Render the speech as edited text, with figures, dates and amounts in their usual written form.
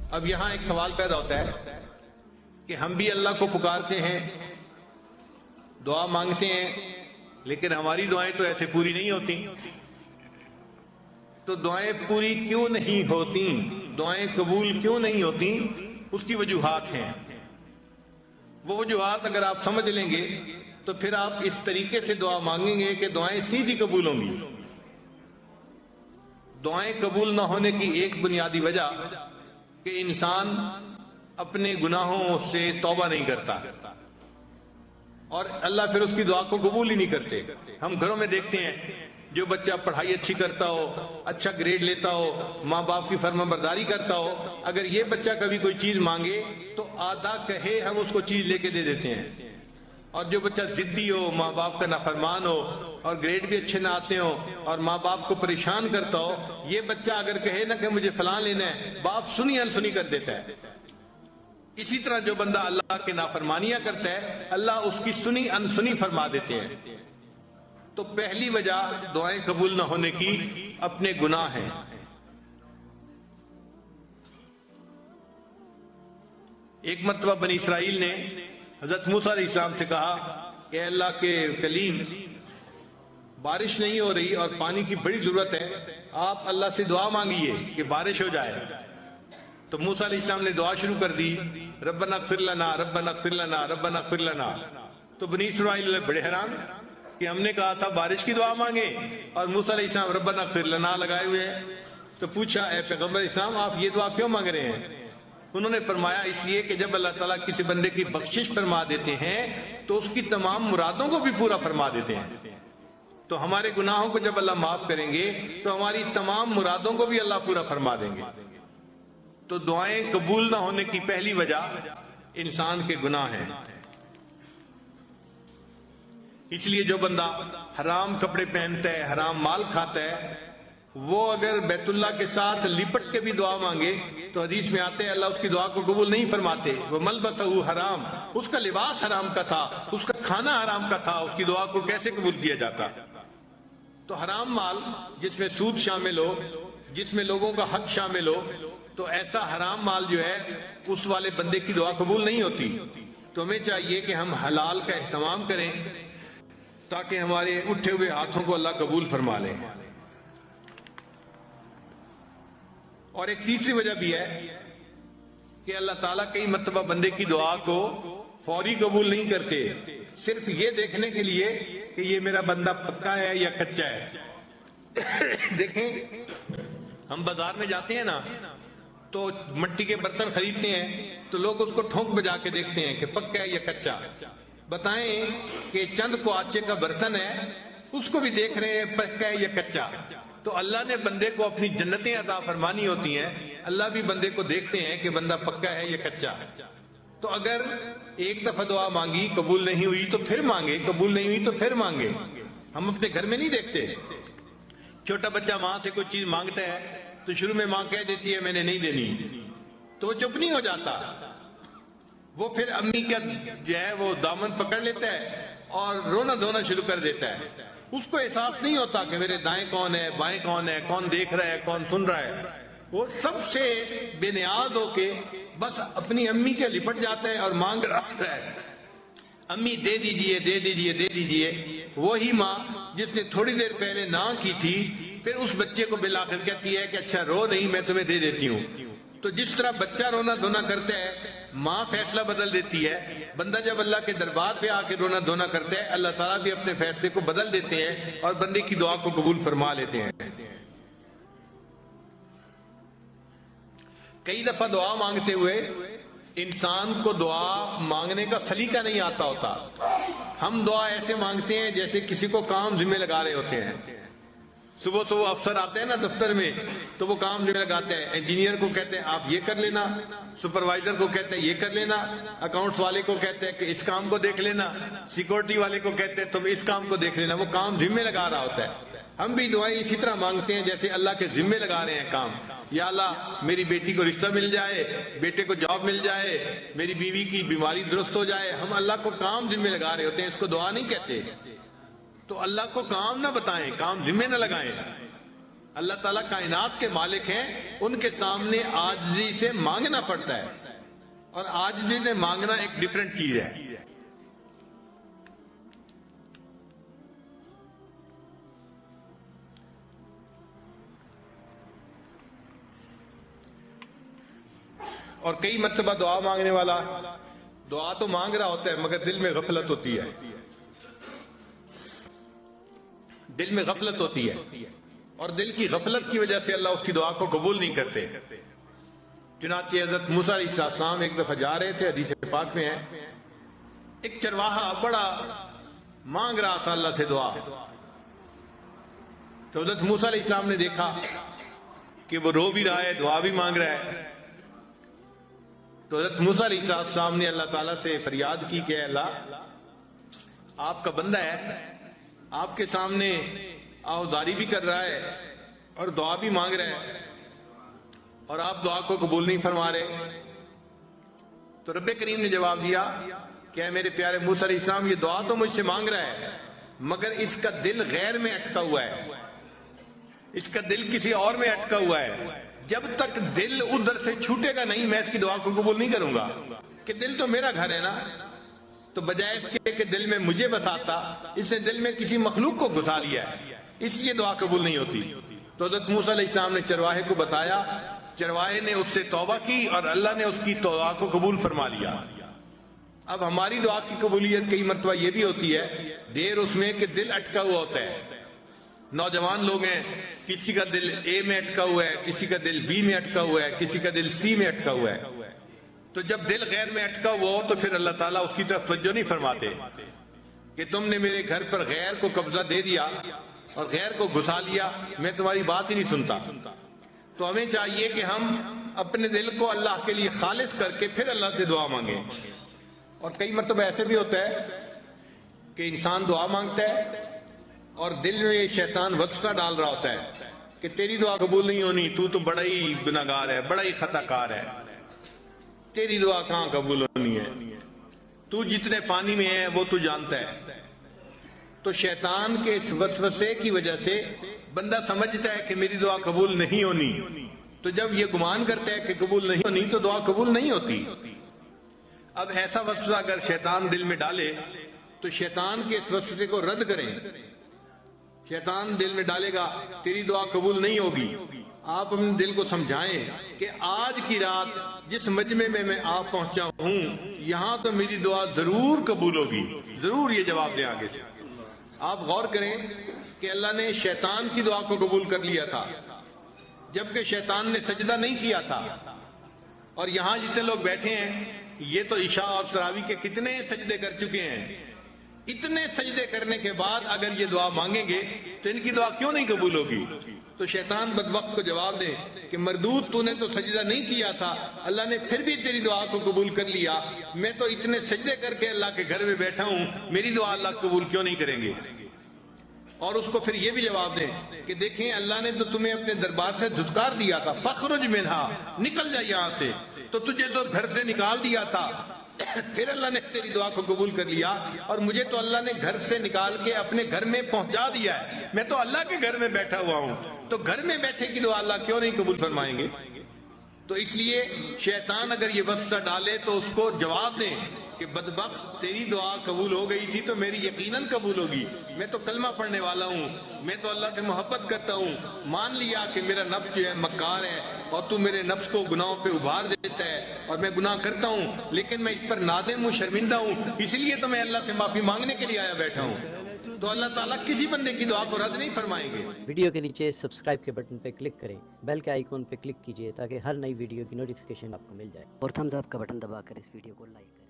اب یہاں ایک سوال پیدا ہوتا ہے کہ ہم بھی اللہ کو پکارتے ہیں، دعا مانگتے ہیں، لیکن ہماری دعائیں تو ایسے پوری نہیں ہوتی. تو دعائیں پوری کیوں نہیں ہوتی، دعائیں قبول کیوں نہیں ہوتی؟ اس کی وجوہات ہیں. وہ وجوہات اگر آپ سمجھ لیں گے تو پھر آپ اس طریقے سے دعا مانگیں گے کہ دعائیں سیدھی قبول ہوں گی. دعائیں قبول نہ ہونے کی ایک بنیادی وجہ کہ انسان اپنے گناہوں سے توبہ نہیں کرتا، اور اللہ پھر اس کی دعا کو قبول ہی نہیں کرتے. ہم گھروں میں دیکھتے ہیں جو بچہ پڑھائی اچھی کرتا ہو، اچھا گریڈ لیتا ہو، ماں باپ کی فرما برداری کرتا ہو، اگر یہ بچہ کبھی کوئی چیز مانگے تو آدھا کہے ہم اس کو چیز لے کے دے دیتے ہیں. اور جو بچہ ضدی ہو، ماں باپ کا نافرمان ہو، اور گریڈ بھی اچھے نہ آتے ہو اور ماں باپ کو پریشان کرتا ہو، یہ بچہ اگر کہے نا کہ مجھے فلاں لینا ہے، باپ سنی انسنی کر دیتا ہے. اسی طرح جو بندہ اللہ کے نافرمانیاں کرتا ہے، اللہ اس کی سنی انسنی فرما دیتے ہیں. تو پہلی وجہ دعائیں قبول نہ ہونے کی اپنے گناہ ہیں. ایک مرتبہ بنی اسرائیل نے حضرت موسیٰ علیہ السلام سے کہا کہ اللہ کے کلیم، بارش نہیں ہو رہی اور پانی کی بڑی ضرورت ہے، آپ اللہ سے دعا مانگیے کہ بارش ہو جائے. تو موسیٰ علیہ السلام نے دعا شروع کر دی، ربنا اغفر لنا ربنا اغفر لنا ربنا اغفر لنا. تو بنی اسرائیل بڑے حیران کہ ہم نے کہا تھا بارش کی دعا مانگے اور موسیٰ علیہ السلام ربنا اغفر لنا لگائے ہوئے ہیں. تو پوچھا اے پیغمبر اسلام، آپ یہ دعا کیوں مانگ رہے ہیں؟ انہوں نے فرمایا اس لیے کہ جب اللہ تعالیٰ کسی بندے کی بخشش فرما دیتے ہیں تو اس کی تمام مرادوں کو بھی پورا فرما دیتے ہیں. تو ہمارے گناہوں کو جب اللہ معاف کریں گے تو ہماری تمام مرادوں کو بھی اللہ پورا فرما دیں گے. تو دعائیں قبول نہ ہونے کی پہلی وجہ انسان کے گناہ ہیں. اس لیے جو بندہ حرام کپڑے پہنتا ہے، حرام مال کھاتا ہے، وہ اگر بیت اللہ کے ساتھ لپٹ کے بھی دعا مانگے تو حدیث میں آتے ہیں اللہ اس کی دعا کو قبول نہیں فرماتے. وہ ملبسہ حرام، اس کا لباس حرام کا تھا، اس کا کھانا حرام کا تھا، اس کی دعا کو کیسے قبول کیا جاتا؟ تو حرام مال جس میں سود شامل ہو، جس میں لوگوں کا حق شامل ہو، تو ایسا حرام مال جو ہے اس والے بندے کی دعا قبول نہیں ہوتی. تو ہمیں چاہیے کہ ہم حلال کا اہتمام کریں تاکہ ہمارے اٹھے ہوئے ہاتھوں کو اللہ قبول فرما لے. اور ایک تیسری وجہ بھی ہے کہ اللہ تعالیٰ کئی مرتبہ بندے کی دعا کو فوری قبول نہیں کرتے، صرف یہ دیکھنے کے لیے کہ یہ میرا بندہ پکا ہے یا کچا ہے. دیکھیں ہم بازار میں جاتے ہیں نا تو مٹی کے برتن خریدتے ہیں تو لوگ اس کو ٹھونک بجا کے دیکھتے ہیں کہ پکا ہے یا کچا. بتائیں کہ چند کوانچے کا برتن ہے، اس کو بھی دیکھ رہے ہیں پکا ہے یا کچا. تو اللہ نے بندے کو اپنی جنتیں عطا فرمانی ہوتی ہیں، اللہ بھی بندے کو دیکھتے ہیں کہ بندہ پکا ہے یا کچا. تو اگر ایک دفعہ دعا مانگی قبول نہیں ہوئی تو پھر مانگے، قبول نہیں ہوئی تو پھر مانگے. ہم اپنے گھر میں نہیں دیکھتے، چھوٹا بچہ ماں سے کوئی چیز مانگتا ہے تو شروع میں ماں کہہ دیتی ہے میں نے نہیں دینی، تو وہ چپ نہیں ہو جاتا، وہ پھر امی کا جو ہے وہ دامن پکڑ لیتا ہے اور رونا دھونا شروع کر دیتا ہے. اس کو احساس نہیں ہوتا کہ میرے دائیں کون ہے، بائیں کون ہے، کون دیکھ رہا ہے، کون سن رہا ہے. وہ سب سے بے نیاز ہو کے بس اپنی امی کے لپٹ جاتا ہے اور مانگ رہا ہے، امی دے دیجئے دے دیجئے دے دیجئے. وہی ماں جس نے تھوڑی دیر پہلے نہ کی تھی پھر اس بچے کو بالآخر کہتی ہے کہ اچھا رو نہیں، میں تمہیں دے دیتی ہوں. تو جس طرح بچہ رونا دھونا کرتا ہے ماں فیصلہ بدل دیتی ہے، بندہ جب اللہ کے دربار پہ آ کے رونا دھونا کرتا ہے اللہ تعالیٰ بھی اپنے فیصلے کو بدل دیتے ہیں اور بندے کی دعا کو قبول فرما لیتے ہیں. کئی دفعہ دعا مانگتے ہوئے انسان کو دعا مانگنے کا سلیقہ نہیں آتا ہوتا. ہم دعا ایسے مانگتے ہیں جیسے کسی کو کام ذمہ لگا رہے ہوتے ہیں. صبح صبح افسر آتے ہیں نا دفتر میں تو وہ کام ذمہ لگاتے ہیں، انجینئر کو کہتے ہیں آپ یہ کر لینا، سپروائزر کو کہتے ہیں یہ کر لینا، اکاؤنٹس والے کو کہتے ہیں کہ اس کام کو دیکھ لینا، سیکورٹی والے کو کہتے ہیں تم اس کام کو دیکھ لینا. وہ کام ذمہ لگا رہا ہوتا ہے. ہم بھی دعائیں اسی طرح مانگتے ہیں جیسے اللہ کے ذمہ لگا رہے ہیں کام. یا اللہ میری بیٹی کو رشتہ مل جائے، بیٹے کو جاب مل جائے، میری بیوی کی بیماری درست ہو جائے. ہم اللہ کو کام ذمہ لگا رہے ہوتے ہیں، اس کو دعا نہیں کہتے. تو اللہ کو کام نہ بتائیں، کام ذمہ نہ لگائیں. اللہ تعالیٰ کائنات کے مالک ہیں، ان کے سامنے عاجزی سے مانگنا پڑتا ہے، اور عاجزی سے مانگنا ایک ڈیفرنٹ چیز ہے۔ اور کئی مرتبہ دعا مانگنے والا دعا تو مانگ رہا ہوتا ہے مگر دل میں غفلت ہوتی ہے، دل میں غفلت ہوتی ہے، اور دل کی غفلت کی وجہ سے اللہ اس کی دعا کو قبول نہیں کرتے۔ چنانچہ حضرت موسیٰ علیہ السلام ایک دفعہ جا رہے تھے، حدیث پاک میں ہے، ایک چرواہا بڑا مانگ رہا تھا اللہ سے دعا، تو حضرت موسیٰ علیہ السلام نے دیکھا کہ وہ رو بھی رہا ہے، دعا بھی مانگ رہا ہے، تو حضرت موسیٰ علیہ السلام نے اللہ تعالیٰ سے فریاد کی کہ اے اللہ، آپ کا بندہ ہے، آپ کے سامنے آہوزاری بھی کر رہا ہے اور دعا بھی مانگ رہا ہے، اور آپ دعا کو قبول نہیں فرما رہے۔ تو رب کریم نے جواب دیا کہ اے میرے پیارے موسیٰ علیہ السلام، یہ دعا تو مجھ سے مانگ رہا ہے مگر اس کا دل غیر میں اٹکا ہوا ہے، اس کا دل کسی اور میں اٹکا ہوا ہے، جب تک دل ادھر سے چھوٹے گا نہیں میں اس کی دعا کو قبول نہیں کروں گا، کہ دل تو میرا گھر ہے نا، تو بجائے اس کے کہ دل میں مجھے بساتا، اس نے دل میں کسی مخلوق کو گھسا لیا ہے، اس لیے دعا قبول نہیں ہوتی۔ تو حضرت موسیٰ علیہ السلام نے چرواہے کو بتایا، چرواہے نے اس سے توبہ کی اور اللہ نے اس کی دعا کو قبول فرما لیا۔ اب ہماری دعا کی قبولیت کئی مرتبہ یہ بھی ہوتی ہے دیر اس میں کہ دل اٹکا ہوا ہوتا ہے۔ نوجوان لوگ ہیں، کسی کا دل اے میں اٹکا ہوا ہے، کسی کا دل بی میں اٹکا ہوا ہے، کسی کا دل سی میں اٹکا ہوا ہے، تو جب دل غیر میں اٹکا ہوا ہو تو پھر اللہ تعالیٰ اس کی طرف توجہ نہیں فرماتے کہ تم نے میرے گھر پر غیر کو قبضہ دے دیا اور غیر کو گھسا لیا، میں تمہاری بات ہی نہیں سنتا۔ تو ہمیں چاہیے کہ ہم اپنے دل کو اللہ کے لیے خالص کر کے پھر اللہ سے دعا مانگیں۔ اور کئی مرتبہ ایسے بھی ہوتا ہے کہ انسان دعا مانگتا ہے اور دل میں شیطان وسوسہ ڈال رہا ہوتا ہے کہ تیری دعا قبول نہیں ہونی، تو بڑا ہی گناہگار ہے، بڑا ہی خطا کار ہے، تیری دعا کہاں قبول ہونی ہے، تو جتنے پانی میں ہے وہ تو جانتا ہے۔ تو شیطان کے اس وسوسے کی وجہ سے بندہ سمجھتا ہے کہ میری دعا قبول نہیں ہونی، تو جب یہ گمان کرتا ہے کہ قبول نہیں ہونی تو دعا قبول نہیں ہوتی۔ اب ایسا وسوسہ اگر شیطان دل میں ڈالے تو شیطان کے اس وسوسے کو رد کریں۔ شیطان دل میں ڈالے گا تیری دعا قبول نہیں ہوگی، آپ اپنے دل کو سمجھائیں کہ آج کی رات جس مجمع میں میں آپ پہنچا ہوں یہاں تو میری دعا ضرور قبول ہوگی، ضرور یہ جواب دیں آگے سے۔ آپ غور کریں کہ اللہ نے شیطان کی دعا کو قبول کر لیا تھا جبکہ شیطان نے سجدہ نہیں کیا تھا، اور یہاں جتنے لوگ بیٹھے ہیں یہ تو عشاء اور تراویح کے کتنے سجدے کر چکے ہیں، اتنے سجدے کرنے کے بعد اگر یہ دعا مانگیں گے تو ان کی دعا کیوں نہیں قبول ہوگی؟ تو شیطان بدبخت کو جواب دے کہ مردود تو نے تو سجدہ نہیں کیا تھا، اللہ نے پھر بھی تیری دعا کو قبول کر لیا، میں تو اتنے سجدے کر کے اللہ کے گھر میں بیٹھا ہوں، میری دعا اللہ قبول کیوں نہیں کریں گے؟ اور اس کو پھر یہ بھی جواب دیں کہ دیکھیں اللہ نے تو تمہیں اپنے دربار سے دھتکار دیا تھا، فخرج منہا، نکل جا یہاں سے، تو تجھے تو گھر سے نکال دیا تھا، پھر اللہ نے تیری دعا کو قبول کر لیا، اور مجھے تو اللہ نے گھر سے نکال کے اپنے گھر میں پہنچا دیا ہے، میں تو اللہ کے گھر میں بیٹھا ہوا ہوں، تو گھر میں بیٹھے کی دعا اللہ کیوں نہیں قبول فرمائیں گے؟ تو اس لیے شیطان اگر یہ وسوسہ ڈالے تو اس کو جواب دیں کہ بدبخت تیری دعا قبول ہو گئی تھی تو میری یقیناً قبول ہوگی، میں تو کلمہ پڑھنے والا ہوں، میں تو اللہ سے محبت کرتا ہوں، مان لیا کہ میرا نفس جو ہے مکار ہے اور تو میرے نفس کو گناہوں پہ ابھار دیتا ہے اور میں گناہ کرتا ہوں، لیکن میں اس پر نادم ہوں، شرمندہ ہوں، اس لیے تو میں اللہ سے معافی مانگنے کے لیے آیا بیٹھا ہوں۔ تو اللہ تعالیٰ کسی بندے کی دعا کو رد نہیں فرمائیں گے۔ ویڈیو کے نیچے سبسکرائب کے بٹن پہ کلک کریں، بیل کے آئیکن پہ کلک کیجئے تاکہ ہر نئی ویڈیو کی نوٹیفیکیشن آپ کو مل جائے، اور تھمز اپ کا بٹن دبا کر اس ویڈیو کو لائک کریں۔